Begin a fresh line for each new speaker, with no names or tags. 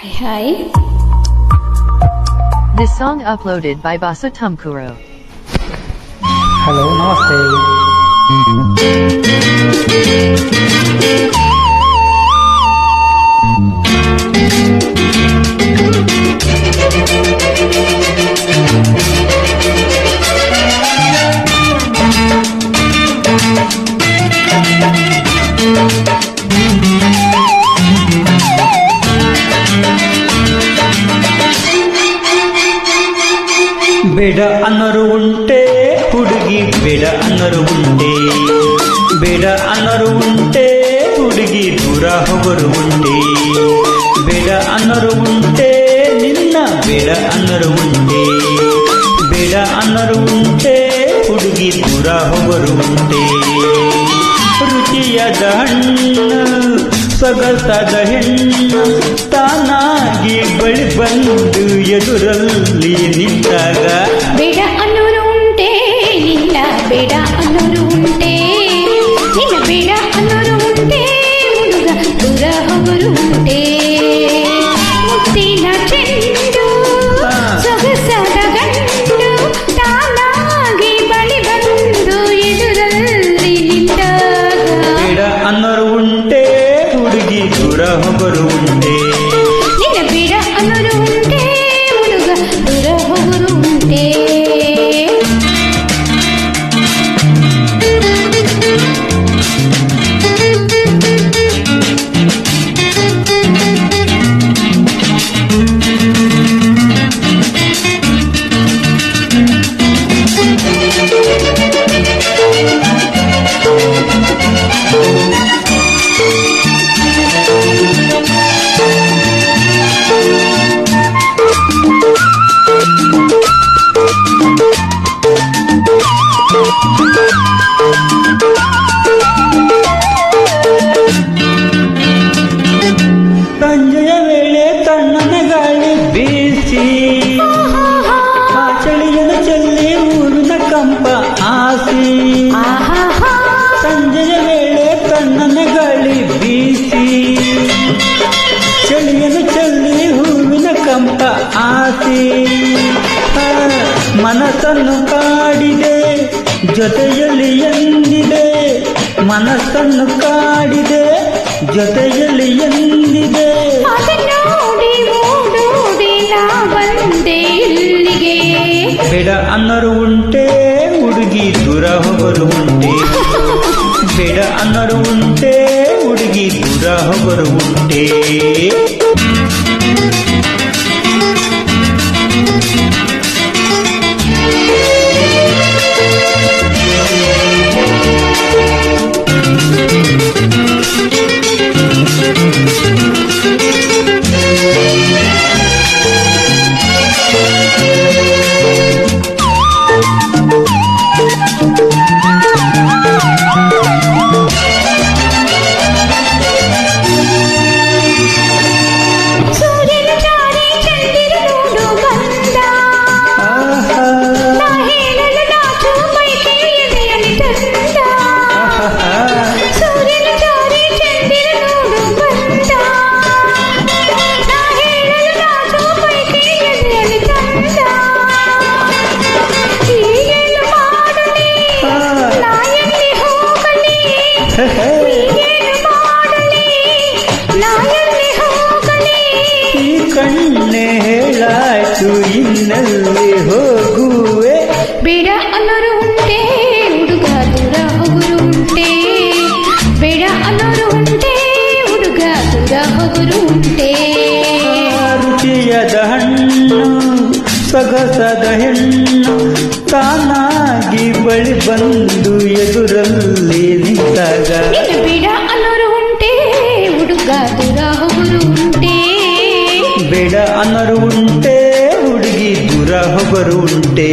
Hi.
This song uploaded by Basu Tumkuru.
Hello ನಮಸ್ತೆ. ಬೇಡ ಅನ್ನೋರು ಉಂಟೆ ಹುಡುಗಿ, ಬೇಡ ಅನ್ನೋರು ಉಂಟೆ, ಬೇಡ ಅನ್ನೋರು ಉಂಟೆ ಹುಡುಗಿ, ದೂರ ಹೋಗೋರು ಉಂಟೆ, ಬೇಡ ಅನ್ನೋರು ಉಂಟೆ ನಿನ್ನ, ಬೇಡ ಅನ್ನೋರು ಉಂಟೆ, ಬೇಡ ಅನ್ನೋರು ಉಂಟೆ ಹುಡುಗಿ, ದೂರ ಹೋಗೋರು ಉಂಟೆ. ರುಚಿಯಾದ ಹಣ್ಣು ಸೊಗಸಾದ ಹೆಣ್ಣು ತಾನಾಗಿ ಬಳಿ ಬಂದು ಎದುರಲ್ಲಿ ನಿಂತಾಗ
ಬೇಡ ಅನ್ನೋರು ಉಂಟೆ ನಿನ್ನ, ಬೇಡ ಅನ್ನೋರು ಉಂಟೆ ನಿನ್ನ, ಬೇಡ ಅನ್ನೋರು ಉಂಟೆ ಹುಡುಗ, ದೂರ ಹೋಗೋರು ಉಂಟೆ. ಮುತ್ತಿನ ಚೆಂಡು ಸೊಗಸಾದ ಗಂಡು ತಾನಾಗಿ ಬಳಿ ಬಂದು ಎದುರಲ್ಲಿ ನಿಂತಾಗ
ಬೇಡ ಅನ್ನೋರು ಉಂಟೆ ಹುಡುಗಿ, ದೂರ ಹೋಗೋರು ಉಂಟೆ.
ನಿನ್ನ ಬೇಡ ಅನ್ನೋರು ಉಂಟೆ ಹುಡುಗ, ದೂರ ಹೋಗೋರು ಉಂಟೆ.
ಸಂಜೆಯ ವೇಳೆ ತಣ್ಣನ ಗಾಳಿ ಬೀಸಿ ಆ ಚಳಿಯನ್ನು ಚೆಲ್ಲಿ ಊರಿನ ಕಂಪ ಆಸಿ. ಸಂಜೆಯ ವೇಳೆ ತಣ್ಣನ ಗಾಳಿ ಬೀಸಿ ಚಳಿಯನ್ನು ಚೆಲ್ಲಿ ಹೂವಿನ ಕಂಪ ಆಸಿ. ಮನಸ್ಸನ್ನು ಕಾಡಿದೆ ಜೊತೆಯಲ್ಲಿ ಎಂದಿದೆ, ಮನಸ್ಸನ್ನು ಕಾಡಿದೆ ಜೊತೆಯಲ್ಲಿ ಎಂದಿದೆ.
ನೋಡಿ ಓಡೋಡಿ ನಾ ಬಂದೆ ಇಲ್ಲಿಗೆ.
ಬೇಡ ಅನ್ನೋರು ಉಂಟೆ ಹುಡುಗಿ, ದೂರ ಹೋಗೋರು ಉಂಟೆ, ಬೇಡ ಅನ್ನೋರು ಉಂಟೆ ಹುಡುಗಿ, ದೂರ ಹೋಗೋರು ಉಂಟೆ. ಈ ಕಣ್ಣೆ ಹೇಳಾಯ್ತು ಇನ್ನಲ್ಲಿ ಹೋಗುವೆ.
ಬೇಡ ಅನ್ನೋರು ಉಂಟೆ ಹುಡುಗ, ದೂರ ಹೋಗೋರು ಉಂಟೆ, ಬೇಡ ಅನ್ನೋರು ಉಂಟೆ ಹುಡುಗ, ದೂರ ಹೋಗೋರು ಉಂಟೆ.
ರುಚಿಯಾದ ಹಣ್ಣು ಸೊಗಸಾದ ಹೆಣ್ಣು ತಾನಾಗಿ ಬಳಿ ಬಂದು ಎದುರಲ್ಲಿ ನಿಂತಾಗ
ನಿನ್ನ ಬೇಡ ಅನ್ನೋರು ಉಂಟೆ ಹುಡುಗ, ದೂರ ಹೋಗೋರು ಉಂಟೆ,
ಬೇಡ ಅನ್ನೋರು ಉಂಟೆ ಹುಡುಗಿ, ದೂರ ಹೋಗೋರು ಉಂಟೆ.